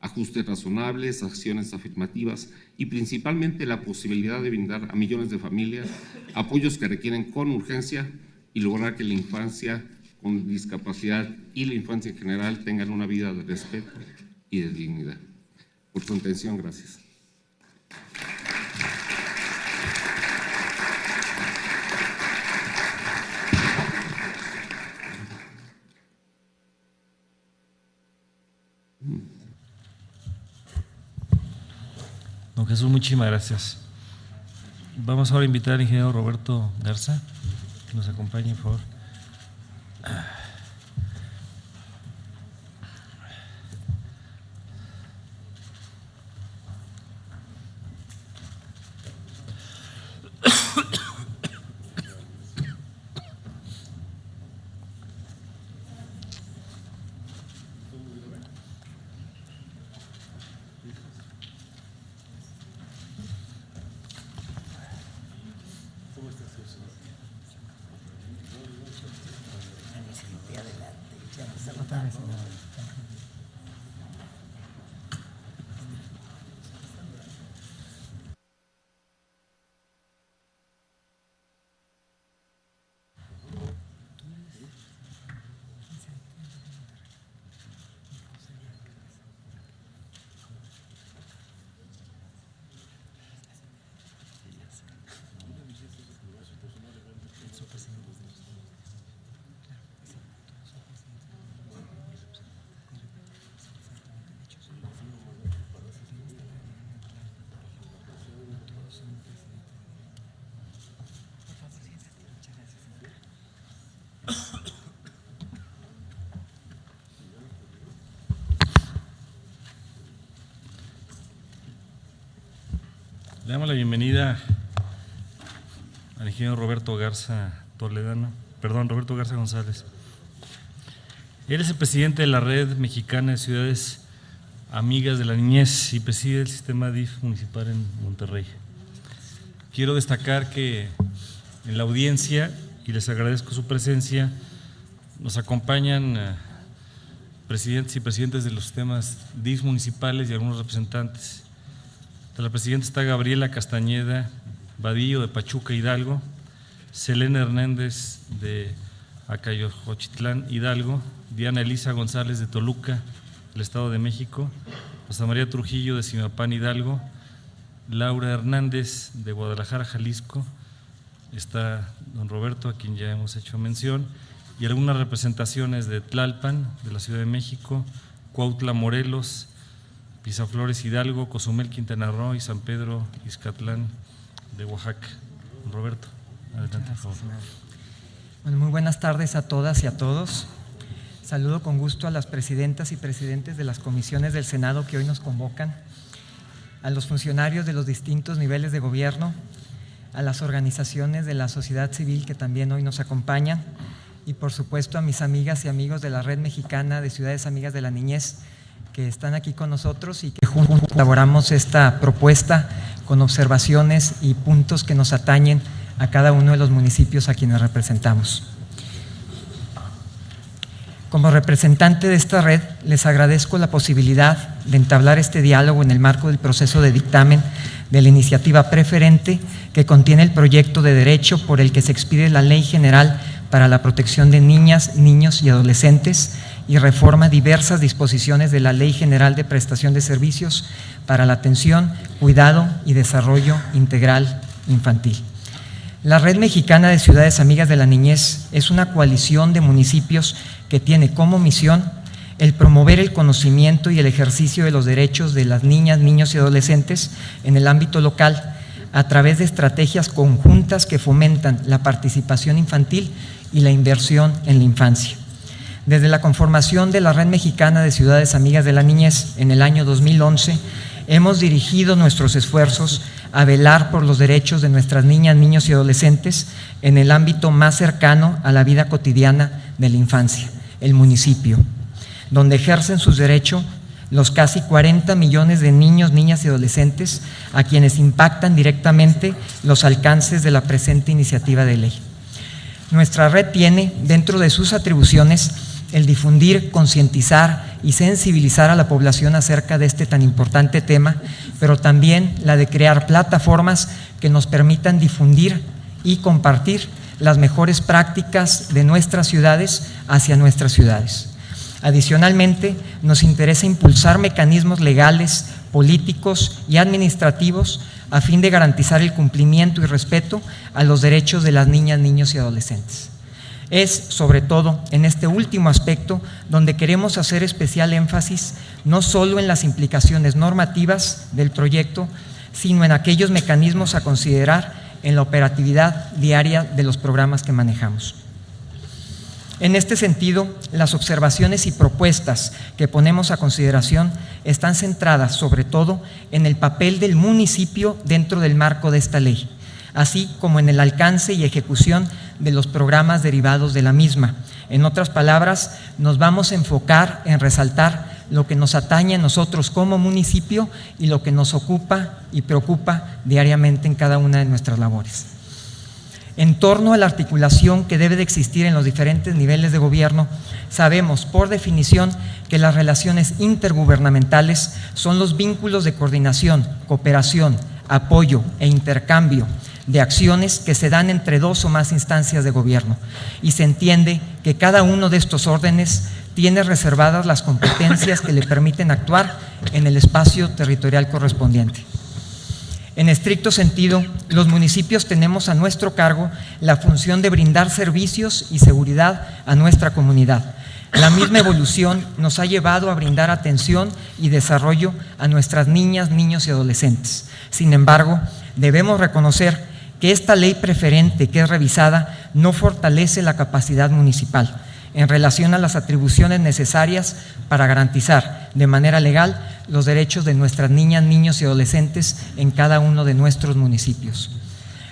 S6: ajustes razonables, acciones afirmativas y principalmente la posibilidad de brindar a millones de familias apoyos que requieren con urgencia y lograr que la infancia con discapacidad y la infancia en general tengan una vida de respeto y de dignidad. Por su atención, gracias.
S3: Don Jesús, muchísimas gracias. Vamos ahora a invitar al ingeniero Roberto Garza, que nos acompañe, por favor. Le damos la bienvenida al ingeniero Roberto Garza González. Él es el presidente de la Red Mexicana de Ciudades Amigas de la Niñez y preside el sistema DIF municipal en Monterrey. Quiero destacar que en la audiencia, y les agradezco su presencia, nos acompañan presidentes y presidentes de los sistemas DIF municipales y algunos representantes. De la presidenta está Gabriela Castañeda Vadillo de Pachuca, Hidalgo, Selena Hernández de Acayojochitlán, Hidalgo, Diana Elisa González de Toluca, del Estado de México, Rosa María Trujillo de Zimapán, Hidalgo, Laura Hernández de Guadalajara, Jalisco, está don Roberto, a quien ya hemos hecho mención, y algunas representaciones de Tlalpan, de la Ciudad de México, Cuautla, Morelos, Pisaflores, Hidalgo, Cozumel, Quintana Roo y San Pedro Ixcatlán de Oaxaca. Don Roberto, adelante, por favor.
S7: Bueno, muy buenas tardes a todas y a todos. Saludo con gusto a las presidentas y presidentes de las comisiones del Senado que hoy nos convocan, a los funcionarios de los distintos niveles de gobierno, a las organizaciones de la sociedad civil que también hoy nos acompañan y por supuesto a mis amigas y amigos de la Red Mexicana de Ciudades Amigas de la Niñez que están aquí con nosotros y que juntos elaboramos esta propuesta con observaciones y puntos que nos atañen a cada uno de los municipios a quienes representamos. Como representante de esta red, les agradezco la posibilidad de entablar este diálogo en el marco del proceso de dictamen de la iniciativa preferente que contiene el proyecto de derecho por el que se expide la Ley General para la Protección de Niñas, Niños y Adolescentes y reforma diversas disposiciones de la Ley General de Prestación de Servicios para la Atención, Cuidado y Desarrollo Integral Infantil. La Red Mexicana de Ciudades Amigas de la Niñez es una coalición de municipios que tiene como misión el promover el conocimiento y el ejercicio de los derechos de las niñas, niños y adolescentes en el ámbito local a través de estrategias conjuntas que fomentan la participación infantil y la inversión en la infancia. Desde la conformación de la Red Mexicana de Ciudades Amigas de la Niñez en el año 2011, hemos dirigido nuestros esfuerzos a velar por los derechos de nuestras niñas, niños y adolescentes en el ámbito más cercano a la vida cotidiana de la infancia, el municipio, donde ejercen sus derechos los casi 40 millones de niños, niñas y adolescentes a quienes impactan directamente los alcances de la presente iniciativa de ley. Nuestra red tiene dentro de sus atribuciones el difundir, concientizar y sensibilizar a la población acerca de este tan importante tema, pero también la de crear plataformas que nos permitan difundir y compartir las mejores prácticas de nuestras ciudades hacia nuestras ciudades. Adicionalmente, nos interesa impulsar mecanismos legales, políticos y administrativos a fin de garantizar el cumplimiento y respeto a los derechos de las niñas, niños y adolescentes. Es, sobre todo, en este último aspecto donde queremos hacer especial énfasis no solo en las implicaciones normativas del proyecto, sino en aquellos mecanismos a considerar en la operatividad diaria de los programas que manejamos. En este sentido, las observaciones y propuestas que ponemos a consideración están centradas sobre todo en el papel del municipio dentro del marco de esta ley, así como en el alcance y ejecución de los programas derivados de la misma. En otras palabras, nos vamos a enfocar en resaltar lo que nos atañe a nosotros como municipio y lo que nos ocupa y preocupa diariamente en cada una de nuestras labores. En torno a la articulación que debe de existir en los diferentes niveles de gobierno, sabemos por definición que las relaciones intergubernamentales son los vínculos de coordinación, cooperación, apoyo e intercambio de acciones que se dan entre dos o más instancias de gobierno, y se entiende que cada uno de estos órdenes tiene reservadas las competencias que le permiten actuar en el espacio territorial correspondiente. En estricto sentido, los municipios tenemos a nuestro cargo la función de brindar servicios y seguridad a nuestra comunidad. La misma evolución nos ha llevado a brindar atención y desarrollo a nuestras niñas, niños y adolescentes. Sin embargo, debemos reconocer que esta ley preferente que es revisada no fortalece la capacidad municipal en relación a las atribuciones necesarias para garantizar de manera legal los derechos de nuestras niñas, niños y adolescentes en cada uno de nuestros municipios.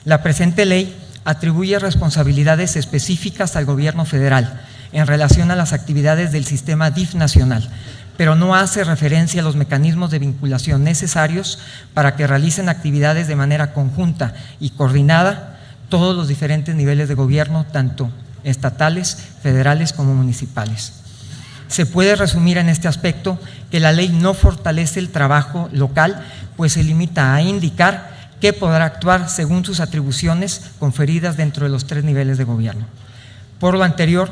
S7: La presente ley atribuye responsabilidades específicas al Gobierno federal en relación a las actividades del sistema DIF nacional, pero no hace referencia a los mecanismos de vinculación necesarios para que realicen actividades de manera conjunta y coordinada todos los diferentes niveles de gobierno, tanto estatales, federales como municipales. Se puede resumir en este aspecto que la ley no fortalece el trabajo local, pues se limita a indicar que podrá actuar según sus atribuciones conferidas dentro de los 3 niveles de gobierno. Por lo anterior,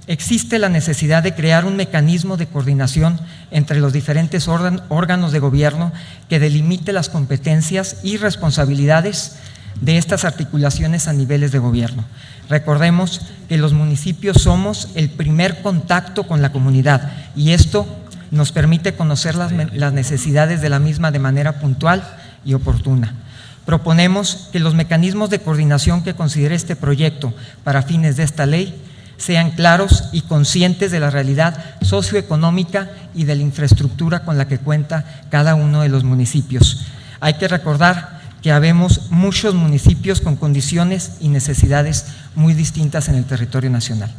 S7: existe la necesidad de crear un mecanismo de coordinación entre los diferentes órganos de gobierno que delimite las competencias y responsabilidades de estas articulaciones a niveles de gobierno. Recordemos que los municipios somos el primer contacto con la comunidad y esto nos permite conocer las necesidades de la misma de manera puntual y oportuna. Proponemos que los mecanismos de coordinación que considere este proyecto para fines de esta ley sean claros y conscientes de la realidad socioeconómica y de la infraestructura con la que cuenta cada uno de los municipios. Hay que recordar que habemos muchos municipios con condiciones y necesidades muy distintas en el territorio nacional.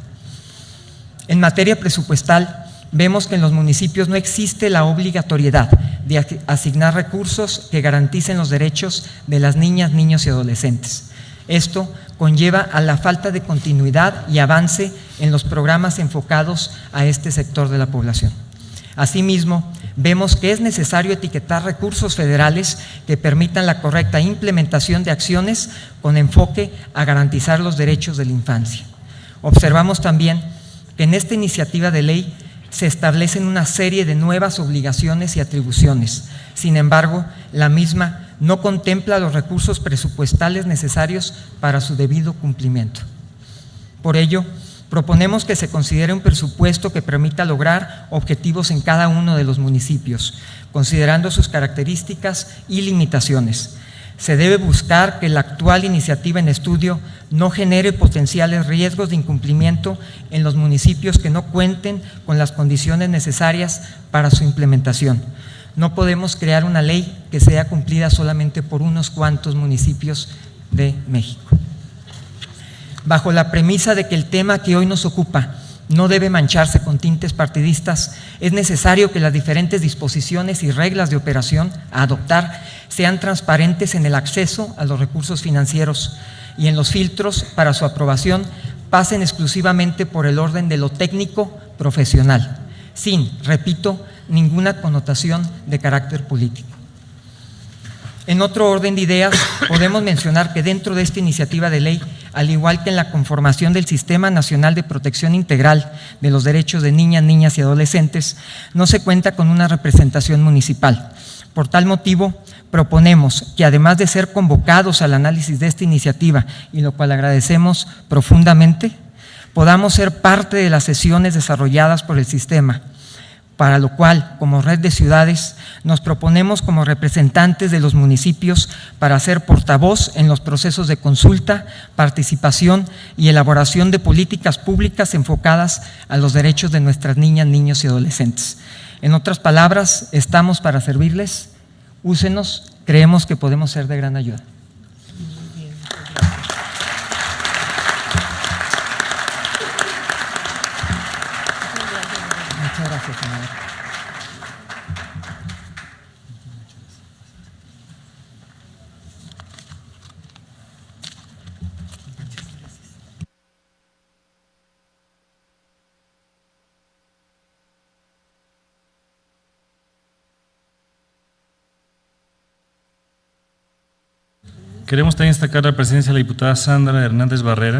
S7: En materia presupuestal, vemos que en los municipios no existe la obligatoriedad de asignar recursos que garanticen los derechos de las niñas, niños y adolescentes. Esto conlleva a la falta de continuidad y avance en los programas enfocados a este sector de la población. Asimismo, vemos que es necesario etiquetar recursos federales que permitan la correcta implementación de acciones con enfoque a garantizar los derechos de la infancia. Observamos también que en esta iniciativa de ley se establecen una serie de nuevas obligaciones y atribuciones. Sin embargo, la misma no contempla los recursos presupuestales necesarios para su debido cumplimiento. Por ello, proponemos que se considere un presupuesto que permita lograr objetivos en cada uno de los municipios, considerando sus características y limitaciones. Se debe buscar que la actual iniciativa en estudio no genere potenciales riesgos de incumplimiento en los municipios que no cuenten con las condiciones necesarias para su implementación. No podemos crear una ley que sea cumplida solamente por unos cuantos municipios de México. Bajo la premisa de que el tema que hoy nos ocupa no debe mancharse con tintes partidistas, es necesario que las diferentes disposiciones y reglas de operación a adoptar sean transparentes en el acceso a los recursos financieros y en los filtros para su aprobación pasen exclusivamente por el orden de lo técnico profesional, sin, repito, ninguna connotación de carácter político. En otro orden de ideas, podemos mencionar que dentro de esta iniciativa de ley, al igual que en la conformación del Sistema Nacional de Protección Integral de los Derechos de Niñas, Niñas y Adolescentes, no se cuenta con una representación municipal. Por tal motivo, proponemos que además de ser convocados al análisis de esta iniciativa, y lo cual agradecemos profundamente, podamos ser parte de las sesiones desarrolladas por el sistema, para lo cual, como red de ciudades, nos proponemos como representantes de los municipios para ser portavoz en los procesos de consulta, participación y elaboración de políticas públicas enfocadas a los derechos de nuestras niñas, niños y adolescentes. En otras palabras, estamos para servirles, úsenos, creemos que podemos ser de gran ayuda. Muchas gracias, senador.
S3: Queremos también destacar la presencia de la diputada Sandra Hernández Barrera,